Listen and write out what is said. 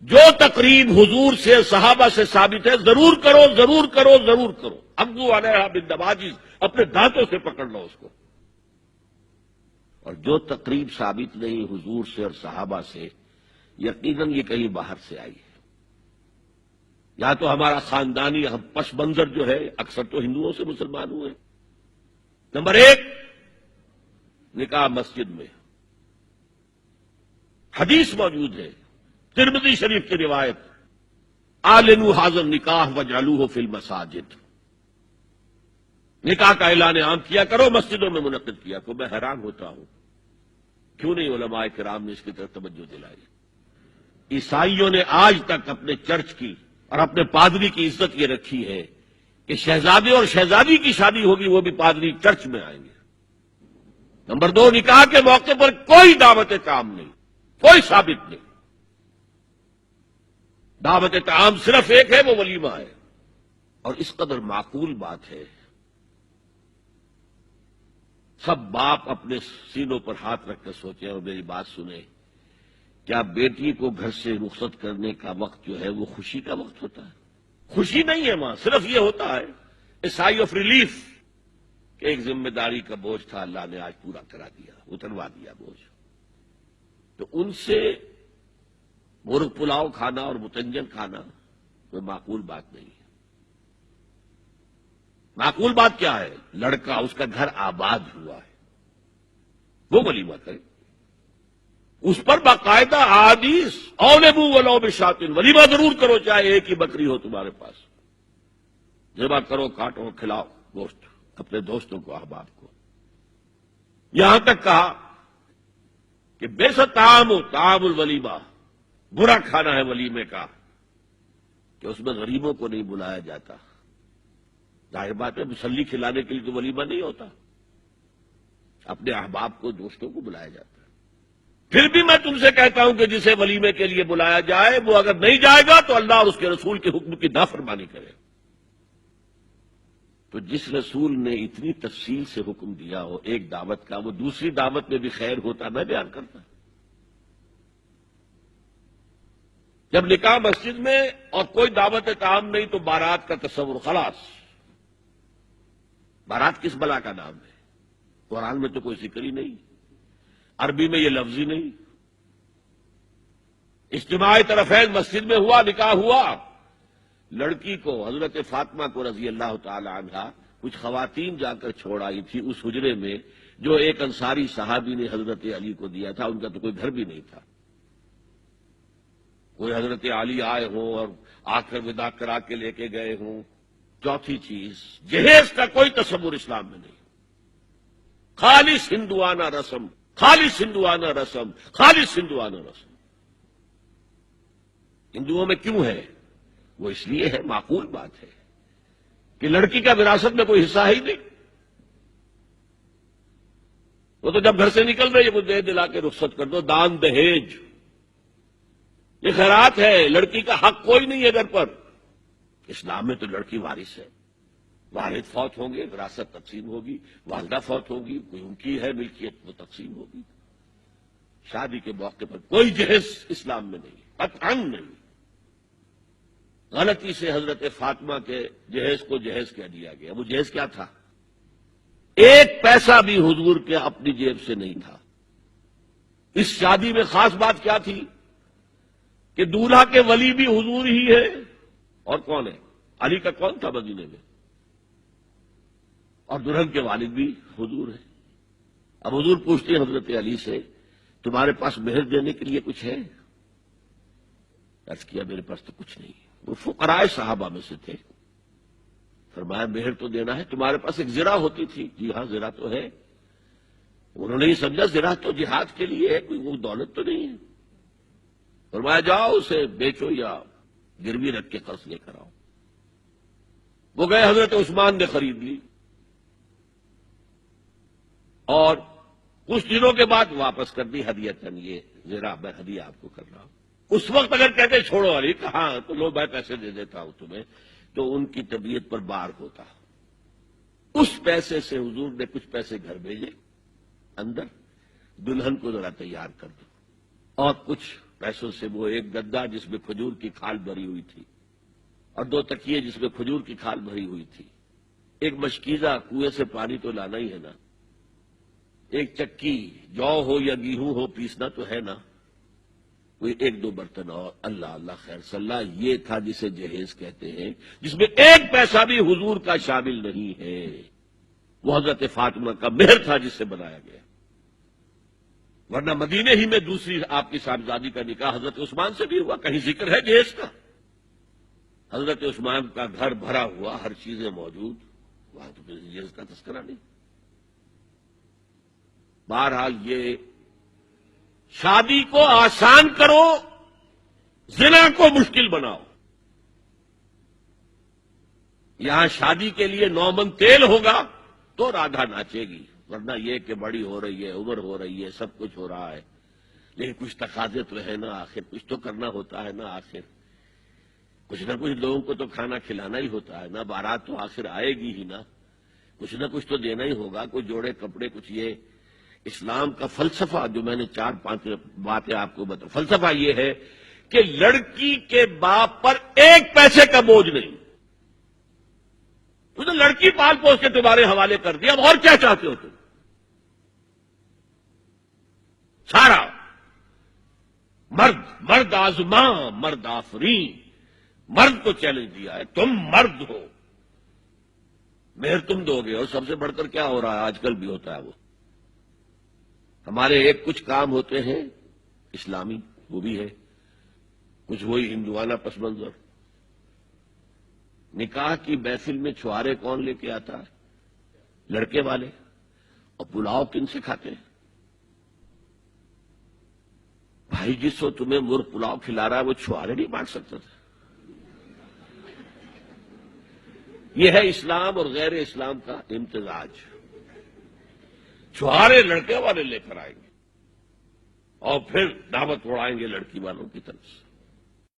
جو تقریب حضور سے صحابہ سے ثابت ہے ضرور کرو ضرور کرو ضرور کرو. ابو علیہ بالنواجذ، اپنے دانتوں سے پکڑ لو اس کو. اور جو تقریب ثابت نہیں حضور سے اور صحابہ سے، یقیناً یہ کہیں باہر سے آئی ہے. یا تو ہمارا خاندانی ہم پس منظر جو ہے اکثر تو ہندوؤں سے مسلمان ہوئے. نمبر ایک، نکاح مسجد میں. حدیث موجود ہے ترمذی شریف کی روایت، اعلنوا ھذا النکاح وجعلوہ فی المساجد. نکاح کا اعلان عام کیا کرو، مسجدوں میں منعقد کیا کرو. میں حیران ہوتا ہوں کیوں نہیں علماء کرام نے اس کی طرف توجہ دلائی. عیسائیوں نے آج تک اپنے چرچ کی اور اپنے پادری کی عزت یہ رکھی ہے کہ شہزادے اور شہزادی کی شادی ہوگی وہ بھی پادری چرچ میں آئیں گے. نمبر دو، نکاح کے موقع پر کوئی دعوت طعام نہیں، کوئی ثابت نہیں. دعوت طعام صرف ایک ہے، وہ ولیمہ ہے. اور اس قدر معقول بات ہے، سب باپ اپنے سینوں پر ہاتھ رکھ کر سوچیں اور میری بات سنیں. کیا بیٹی کو گھر سے رخصت کرنے کا وقت جو ہے وہ خوشی کا وقت ہوتا ہے؟ خوشی نہیں ہے وہاں، صرف یہ ہوتا ہے اے سائی آف ریلیف کہ ایک ذمہ داری کا بوجھ تھا، اللہ نے آج پورا کرا دیا، اتروا دیا بوجھ. تو ان سے مرغ پلاؤ کھانا اور متنجن کھانا کوئی معقول بات نہیں ہے. معقول بات کیا ہے؟ لڑکا اس کا گھر آباد ہوا ہے وہ ولیمہ کرے، اس پر باقاعدہ احادیث اولبو ولو بشاتن، ولیمہ ضرور کرو چاہے ایک ہی بکری ہو تمہارے پاس. ذبح کرو، کاٹو، کھلاؤ گوشت اپنے دوستوں کو، احباب کو. یہاں تک کہا کہ بیسا طعام الولیمہ، برا کھانا ہے ولیمے کا کہ اس میں غریبوں کو نہیں بلایا جاتا. ظاہر بات ہے مسلی کھلانے کے لیے تو ولیمہ نہیں ہوتا، اپنے احباب کو، دوستوں کو بلایا جاتا ہے. پھر بھی میں تم سے کہتا ہوں کہ جسے ولیمے کے لیے بلایا جائے وہ اگر نہیں جائے گا تو اللہ اور اس کے رسول کے حکم کی نافرمانی کرے. تو جس رسول نے اتنی تفصیل سے حکم دیا ہو ایک دعوت کا، وہ دوسری دعوت میں بھی خیر ہوتا میں بیان کرتا. جب نکاح مسجد میں اور کوئی دعوت طعام نہیں تو بارات کا تصور خلاص. بارات کس بلا کا نام ہے؟ قرآن میں تو کوئی ذکر ہی نہیں، عربی میں یہ لفظ ہی نہیں. اجتماع طرفین مسجد میں ہوا، نکاح ہوا. لڑکی کو، حضرت فاطمہ کو رضی اللہ تعالی عنہا، کچھ خواتین جا کر چھوڑ آئی تھی اس حجرے میں جو ایک انصاری صحابی نے حضرت علی کو دیا تھا. ان کا تو کوئی گھر بھی نہیں تھا. کوئی حضرت علی آئے ہوں اور آ کر ودا کرا کے لے کے گئے ہوں. چوتھی چیز، جہیز کا کوئی تصور اسلام میں نہیں. خالص ہندوانہ رسم، خالص ہندوانہ رسم، خالص ہندوانہ رسم. ہندوؤں میں کیوں ہے؟ وہ اس لیے ہے، معقول بات ہے کہ لڑکی کا وراثت میں کوئی حصہ ہی نہیں. وہ تو جب گھر سے نکل رہے وہ دے دلا کے رخصت کر دو. دان دہیج یہ خیرات ہے، لڑکی کا حق کوئی نہیں ہے گھر پر. اسلام میں تو لڑکی وارث ہے. والد فوت ہوں گے، وراثت تقسیم ہوگی. والدہ فوت ہوگی، کوئی ان کی ہے ملکیت، وہ تقسیم ہوگی. شادی کے موقع پر کوئی جہیز اسلام میں نہیں، قطعاً نہیں. غلطی سے حضرت فاطمہ کے جہیز کو جہیز کہہ دیا گیا. وہ جہیز کیا تھا؟ ایک پیسہ بھی حضور کے اپنی جیب سے نہیں تھا. اس شادی میں خاص بات کیا تھی کہ دولہا کے ولی بھی حضور ہی ہے. اور کون ہے؟ علی کا کون تھا مدینے میں؟ اور دلہن کے والد بھی حضور ہے. اب حضور پوچھتے ہیں حضرت علی سے، تمہارے پاس مہر دینے کے لیے کچھ ہے؟ عرض کیا میرے پاس تو کچھ نہیں. وہ فقراء صحابہ میں سے تھے. فرمایا مہر تو دینا ہے. تمہارے پاس ایک زرہ ہوتی تھی؟ جی ہاں زرہ تو ہے. انہوں نے یہ سمجھا زرہ تو جہاد کے لیے ہے، کوئی وہ دولت تو نہیں ہے. فرمایا جاؤ اسے بیچو یا گروی رکھ کے قرض لے کر آؤ. وہ گئے، حضرت عثمان نے خرید لی اور کچھ دنوں کے بعد واپس کر دی ہدیتاً. یہ زرہ میں ہدیہ آپ کو کر رہا ہوں. اس وقت اگر کہتے چھوڑو علی، کہاں تو لو میں پیسے دے دیتا ہوں تمہیں، تو ان کی طبیعت پر بار ہوتا. اس پیسے سے حضور نے کچھ پیسے گھر بھیجے اندر، دلہن کو ذرا تیار کر دو، اور کچھ پیسوں سے وہ ایک گدا جس میں کھجور کی کھال بھری ہوئی تھی اور 2 تکیے جس میں کھجور کی کھال بھری ہوئی تھی، ایک مشکیزہ کنویں سے پانی تو لانا ہی ہے نا، ایک چکی جو ہو یا گیہوں ہو پیسنا تو ہے نا، کوئی 1-2 برتن اور اللہ اللہ خیر صلی اللہ، یہ تھا جسے جہیز کہتے ہیں، جس میں ایک پیسہ بھی حضور کا شامل نہیں ہے۔ وہ حضرت فاطمہ کا مہر تھا جس سے بنایا گیا، ورنہ مدینے ہی میں دوسری آپ کی صاحبزادی کا نکاح حضرت عثمان سے بھی ہوا، کہیں ذکر ہے جہیز کا؟ حضرت عثمان کا گھر بھرا ہوا، ہر چیزیں موجود، وہاں تو پھر جہیز کا تذکرہ نہیں۔ بہرحال یہ شادی کو آسان کرو، زنا کو مشکل بناؤ۔ یہاں شادی کے لیے 9 من تیل ہوگا تو رادھا ناچے گی، ورنہ یہ کہ بڑی ہو رہی ہے، عمر ہو رہی ہے، سب کچھ ہو رہا ہے، لیکن کچھ تقاضے تو ہے نا، آخر کچھ تو کرنا ہوتا ہے نا، آخر کچھ نہ کچھ لوگوں کو تو کھانا کھلانا ہی ہوتا ہے نا، بارات تو آخر آئے گی ہی نا، کچھ نہ کچھ تو دینا ہی ہوگا، کچھ جوڑے کپڑے، کچھ یہ۔ اسلام کا فلسفہ جو میں نے 4-5 باتیں آپ کو بتا، فلسفہ یہ ہے کہ لڑکی کے باپ پر 1 پیسے کا بوجھ نہیں، تو لڑکی پال پوس کے تمہارے حوالے کر دیا، اب اور کیا چاہتے ہو تم؟ سارا مرد آزماں مرد آفرین، مرد کو چیلنج دیا ہے، تم مرد ہو، مہر تم دو گے، اور سب سے بڑھ کر کیا ہو رہا ہے آج کل بھی ہوتا ہے، وہ ہمارے ایک کچھ کام ہوتے ہیں اسلامی، وہ بھی ہے، کچھ وہی ہندوانہ پس منظر۔ نکاح کی محفل میں چھوارے کون لے کے آتا ہے؟ لڑکے والے، اور پلاؤ کن سے کھاتے ہیں؟ بھائی جس کو تمہیں مرغ پلاؤ کھلا رہا ہے وہ چھوارے نہیں بانٹ سکتا تھا؟ یہ ہے اسلام اور غیر اسلام کا امتزاج۔ چھوارے لڑکے والے لے کر آئیں گے اور پھر دعوت اڑائیں گے لڑکی والوں کی طرف سے۔